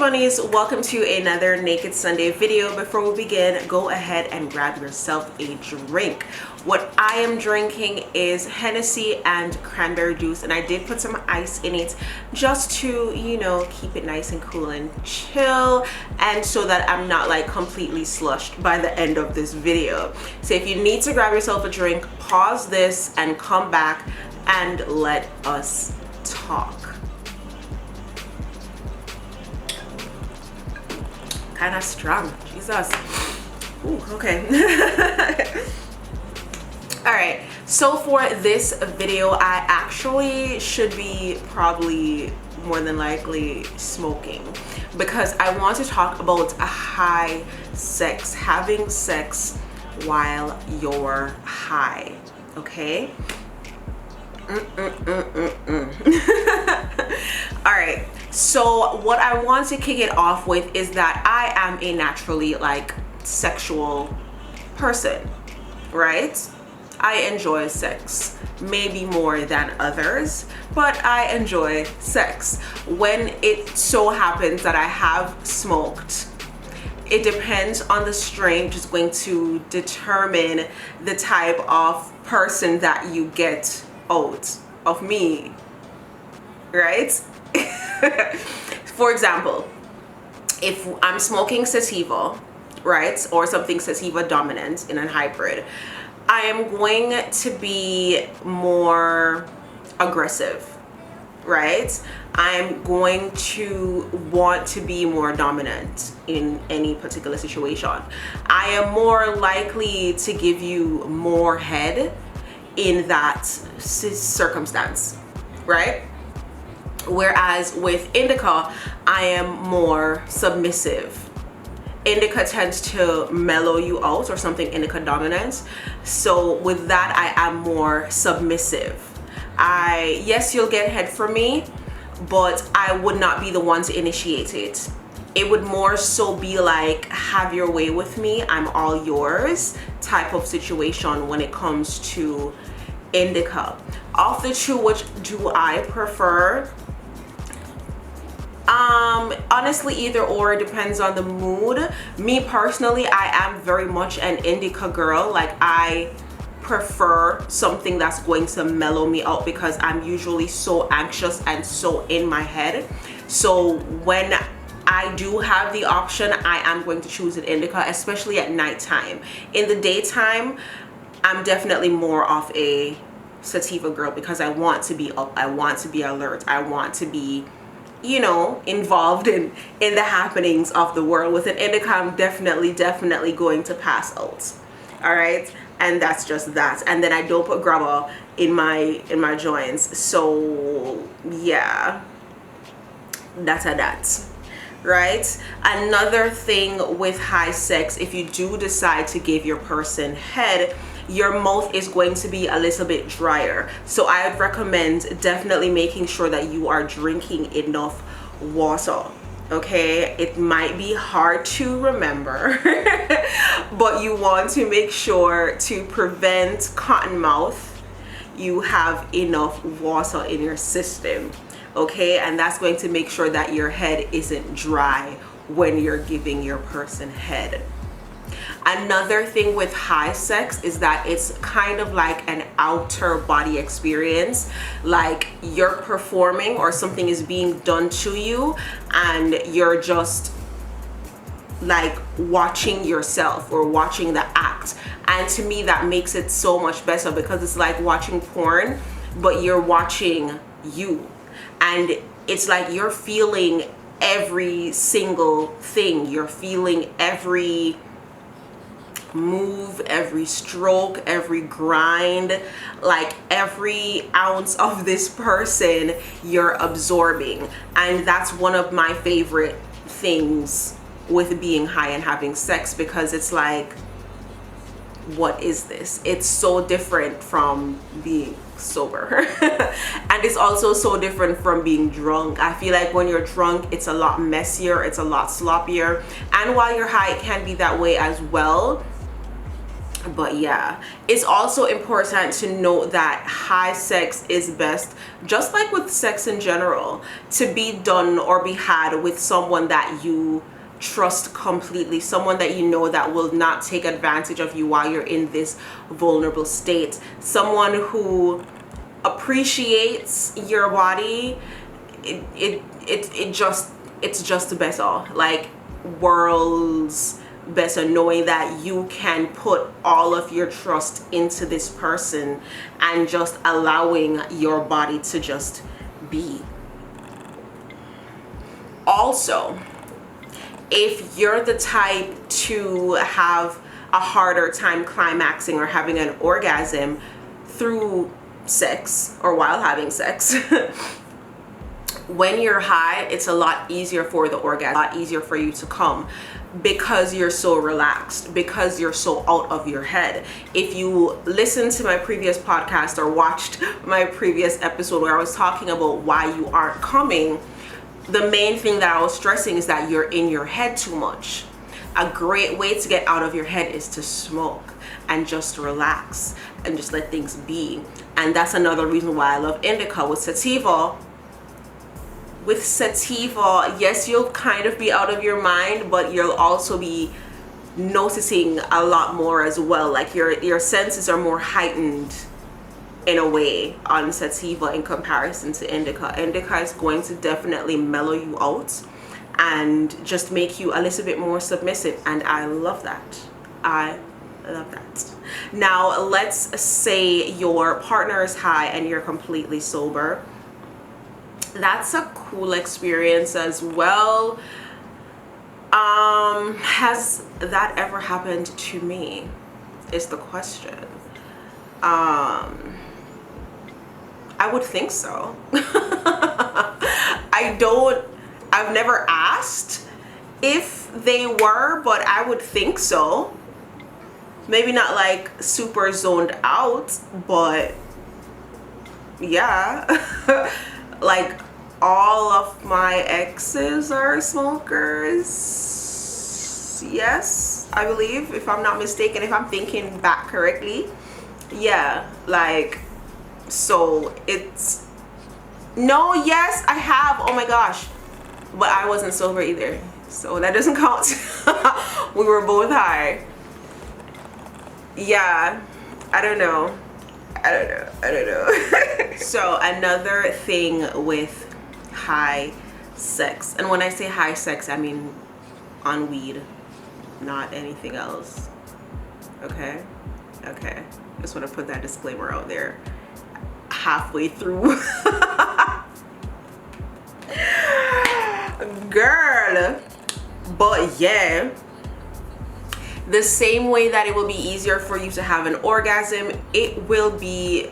Bunnies, welcome to another Naked Sunday video. Before we begin, go ahead and grab yourself a drink. What I am drinking is Hennessy and cranberry juice, and I did put some ice in it just to, you know, keep it nice and cool and chill, and so that I'm not like completely slushed by the end of this video. So if you need to grab yourself a drink, pause this and come back and let us talk. Kind of strong, Jesus. Ooh, okay. All right, so for this video, I actually should be probably more than likely smoking, because I want to talk about a high sex, having sex while you're high, okay? All right, so what I want to kick it off with is that I am a naturally like sexual person, right? I enjoy sex, maybe more than others, but I enjoy sex. When it so happens that I have smoked, it depends on the strain, which is going to determine the type of person that you get out of me, right? For example, if I'm smoking sativa, right, or something sativa dominant in a hybrid, I am going to be more aggressive, right? I'm going to want to be more dominant in any particular situation. I am more likely to give you more head in that circumstance, right? Whereas with Indica, I am more submissive. Indica tends to mellow you out, or something Indica dominant. So with that, I am more submissive. Yes, you'll get head from me, but I would not be the one to initiate it. It would more so be like, have your way with me, I'm all yours type of situation when it comes to Indica. Of the two, which do I prefer? Honestly, either or, it depends on the mood. Me personally, I am very much an Indica girl. Like, I prefer something that's going to mellow me out, because I'm usually so anxious and so in my head. So when I do have the option, I am going to choose an Indica, especially at nighttime. In the daytime, I'm definitely more of a sativa girl, because I want to be up, I want to be alert, I want to be, you know, involved in the happenings of the world. With an Indica, I'm definitely going to pass out. All right, and that's just that. And then I don't put grabber in my joints, so yeah, that's a that. Right? Another thing with high sex, if you do decide to give your person head, your mouth is going to be a little bit drier. So I would recommend definitely making sure that you are drinking enough water. Okay, it might be hard to remember, but you want to make sure to prevent cotton mouth, you have enough water in your system. Okay, and that's going to make sure that your head isn't dry when you're giving your person head. Another thing with high sex is that it's kind of like an outer body experience, like you're performing or something is being done to you, and you're just like watching yourself or watching the act. And to me, that makes it so much better, because it's like watching porn, but you're watching you. And it's like you're feeling every single thing. You're feeling every move, every stroke, every grind, like every ounce of this person you're absorbing. And that's one of my favorite things with being high and having sex, because it's like, what is this? It's so different from being sober. And it's also so different from being drunk. I feel like when you're drunk, it's a lot messier, it's a lot sloppier, and while you're high, it can be that way as well. But yeah, it's also important to note that high sex is best, just like with sex in general, to be done or be had with someone that you trust completely, someone that you know that will not take advantage of you while you're in this vulnerable state, someone who appreciates your body. It's just the best, all like worlds better, knowing that you can put all of your trust into this person and just allowing your body to just be. Also, if you're the type to have a harder time climaxing or having an orgasm through sex or while having sex, when you're high, it's a lot easier for the orgasm, a lot easier for you to come, because you're so relaxed, because you're so out of your head. If you listened to my previous podcast or watched my previous episode where I was talking about why you aren't coming, the main thing that I was stressing is that you're in your head too much. A great way to get out of your head is to smoke and just relax and just let things be. And that's another reason why I love indica. With sativa, yes, you'll kind of be out of your mind, but you'll also be noticing a lot more as well. Like your senses are more heightened in a way on sativa in comparison to indica. Indica is going to definitely mellow you out and just make you a little bit more submissive, and I love that. I love that. Now let's say your partner is high and you're completely sober. That's a cool experience as well. Has that ever happened to me is the question. I would think so. I've never asked if they were, but I would think so. Maybe not like super zoned out, but yeah. Like all of my exes are smokers. Yes, I believe, if I'm not mistaken, if I'm thinking back correctly. Yeah, like, so it's no, yes, I have. Oh my gosh. But I wasn't sober either, so that doesn't count. We were both high. Yeah, I don't know. So another thing with high sex, and when I say high sex, I mean on weed, not anything else. Okay, just want to put that disclaimer out there halfway through. Girl, but yeah, the same way that it will be easier for you to have an orgasm, it will be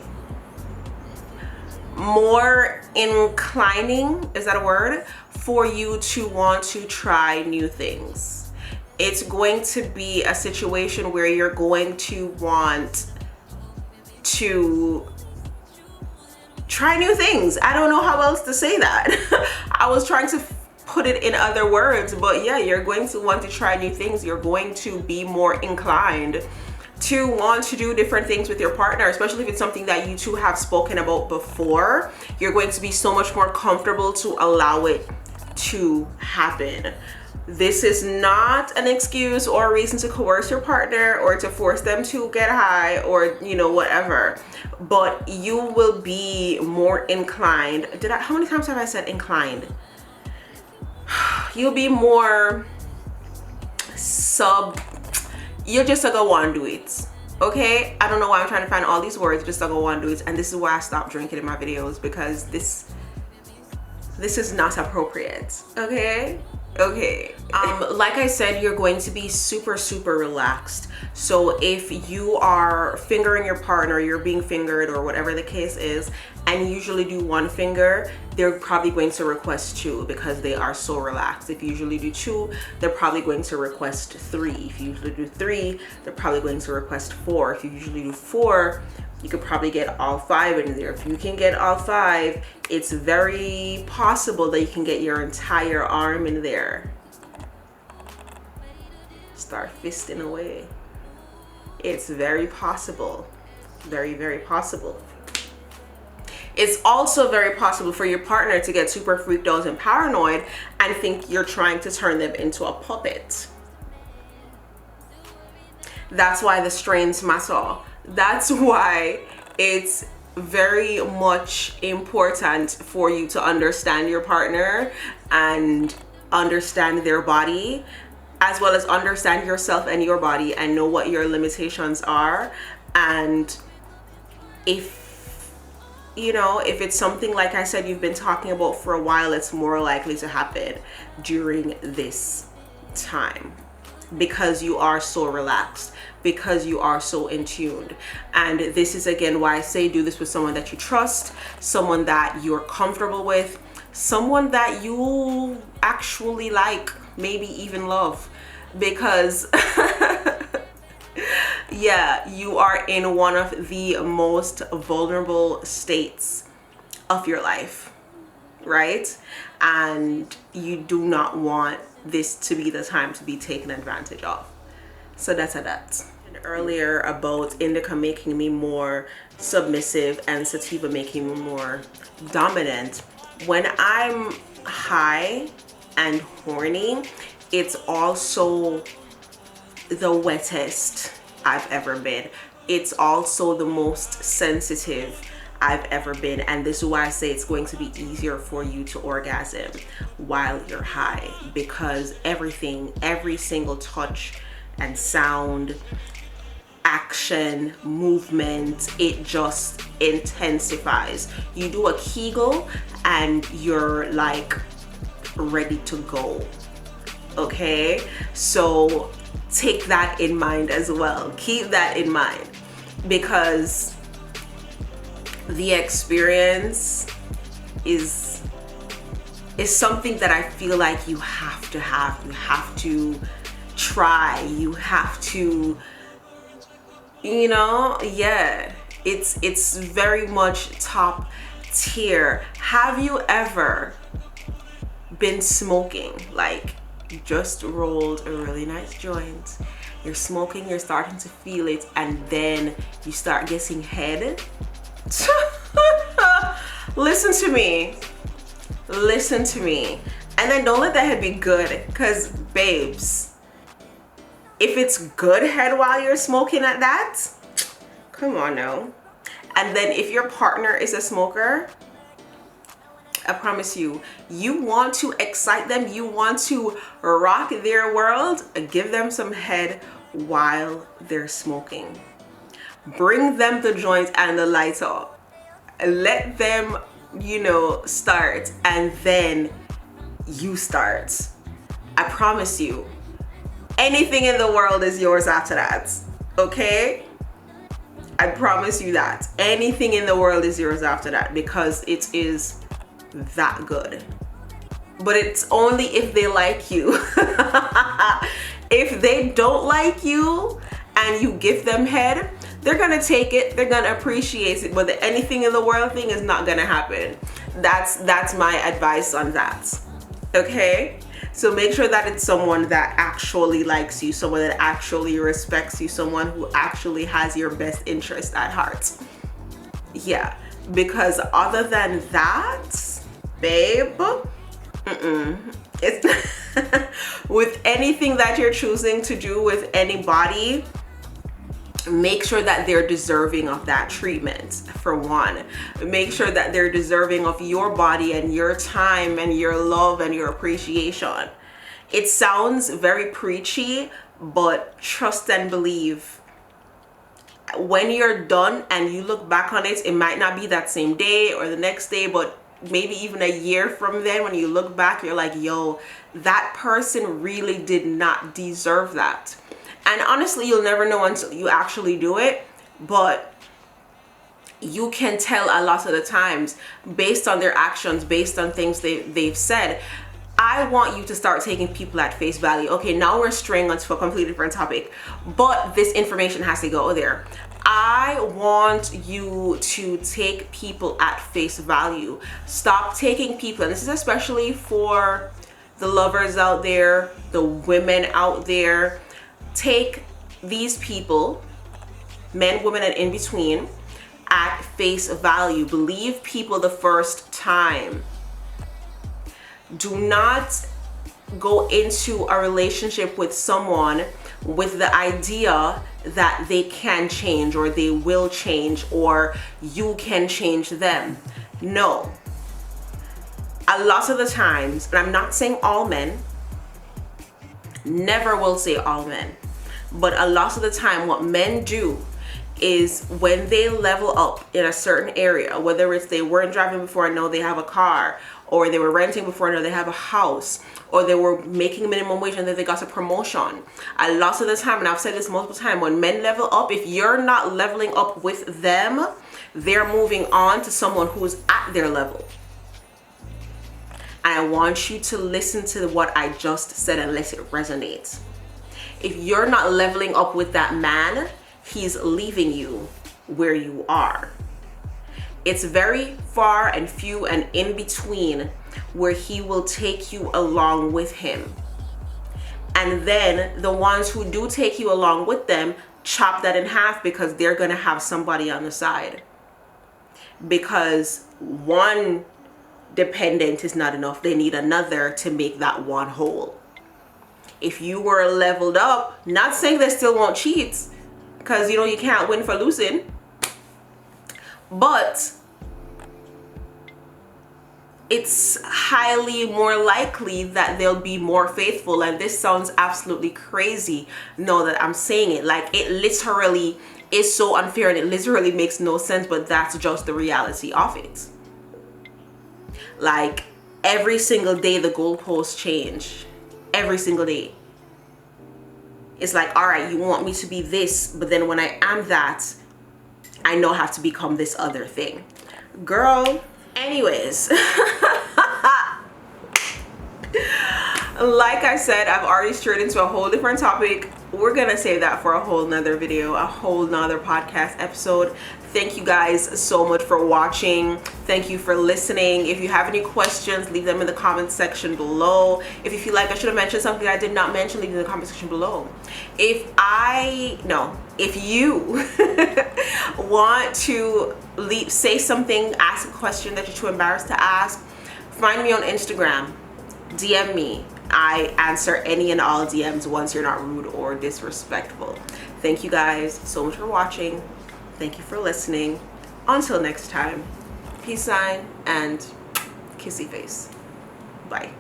more inclining, is that a word, for you to want to try new things. It's going to be a situation where you're going to want to try new things. I don't know how else to say that. I was trying to put it in other words, but yeah, you're going to want to try new things. You're going to be more inclined to want to do different things with your partner, especially if it's something that you two have spoken about before. You're going to be so much more comfortable to allow it to happen. This is not an excuse or a reason to coerce your partner or to force them to get high or, you know, whatever, but you will be more inclined. How many times have I said inclined? You'll be more you're just gonna go on do it. Okay, I don't know why I'm trying to find all these words, just gonna go on do it. And this is why I stopped drinking in my videos, because this is not appropriate. Okay, like I said, you're going to be super relaxed. So if you are fingering your partner, you're being fingered or whatever the case is, and you usually do one finger, they're probably going to request two because they are so relaxed. If you usually do two, they're probably going to request three. If you usually do three, they're probably going to request four. If you usually do four, you could probably get all five in there. If you can get all five, it's very possible that you can get your entire arm in there. Start fisting away. It's very possible. Very, very possible. It's also very possible for your partner to get super freaked out and paranoid and think you're trying to turn them into a puppet. That's why the strains matter. That's why it's very much important for you to understand your partner and understand their body, as well as understand yourself and your body, and know what your limitations are. And if you know, if it's something, like I said, you've been talking about for a while, it's more likely to happen during this time, because you are so relaxed, because you are so in tune. And this is again why I say do this with someone that you trust, someone that you're comfortable with, someone that you actually like, maybe even love, because yeah, you are in one of the most vulnerable states of your life, right? And you do not want this to be the time to be taken advantage of. So that's that. And earlier about Indica making me more submissive and sativa making me more dominant. When I'm high and horny, it's also the wettest I've ever been. It's also the most sensitive I've ever been, and this is why I say it's going to be easier for you to orgasm while you're high, because everything, every single touch and sound, action, movement, it just intensifies. You do a Kegel and you're like ready to go. Okay, so take that in mind as well. Keep that in mind, because the experience is something that I feel like you have to have. You have to try. You have to, you know, yeah. It's very much top tier. Have you ever been smoking, like you just rolled a really nice joint, you're smoking, you're starting to feel it, and then you start getting head? Listen to me, and then don't let that head be good, because babes, if it's good head while you're smoking at that, come on now. And then if your partner is a smoker, I promise you, you want to excite them, you want to rock their world, give them some head while they're smoking. Bring them the joint and the lighter. Let them, you know, start, and then you start. I promise you, anything in the world is yours after that, okay? I promise you that. Anything in the world is yours after that, because it is that good. But it's only if they like you. If they don't like you and you give them head, they're gonna take it, they're gonna appreciate it, but the anything in the world thing is not gonna happen. That's my advice on that, okay? So make sure that it's someone that actually likes you, someone that actually respects you, someone who actually has your best interest at heart. Yeah, because other than that, babe, it's with anything that you're choosing to do with anybody, make sure that they're deserving of that treatment. For one, make sure that they're deserving of your body and your time and your love and your appreciation. It sounds very preachy, but trust and believe, when you're done and you look back on it, it might not be that same day or the next day, but maybe even a year from then, when you look back, you're like, yo, that person really did not deserve that. And honestly, you'll never know until you actually do it, but you can tell a lot of the times based on their actions, based on things they've said. I want you to start taking people at face value. Okay, now we're straying onto a completely different topic, but this information has to go there. I want you to take people at face value. Stop taking people, and this is especially for the lovers out there, the women out there. Take these people men, women, and in between, at face value. Believe people the first time. Do not go into a relationship with someone with the idea that they can change or they will change or you can change them. No. A lot of the times, and I'm not saying all men, never will say all men, but a lot of the time what men do is when they level up in a certain area, whether it's they weren't driving before and now they have a car, or they were renting before and now they have a house, or they were making minimum wage and then they got a promotion. A lot of the time, and I've said this multiple times, when men level up, if you're not leveling up with them, they're moving on to someone who's at their level. And I want you to listen to what I just said and let it resonate. If you're not leveling up with that man, he's leaving you where you are. It's very far and few and in between where he will take you along with him. And then the ones who do take you along with them, chop that in half because they're going to have somebody on the side. Because one dependent is not enough. They need another to make that one whole. If you were leveled up, not saying they still won't cheat, because you know you can't win for losing, but it's highly more likely that they'll be more faithful. And this sounds absolutely crazy, know that I'm saying it, like it literally is so unfair and it literally makes no sense, but that's just the reality of it. Like every single day the goalposts change. Every single day. It's like, all right, you want me to be this, but then when I am that, I know I have to become this other thing. Girl, anyways. Like I said, I've already strayed into a whole different topic. We're gonna save that for a whole nother video, a whole nother podcast episode. Thank you guys so much for watching. Thank you for listening. If you have any questions, leave them in the comment section below. If you feel like I should have mentioned something I did not mention, leave it in the comment section below. If you want to say something, ask a question that you're too embarrassed to ask, find me on Instagram, DM me. I answer any and all DMs once you're not rude or disrespectful. Thank you guys so much for watching. Thank you for listening. Until next time, peace sign and kissy face. Bye.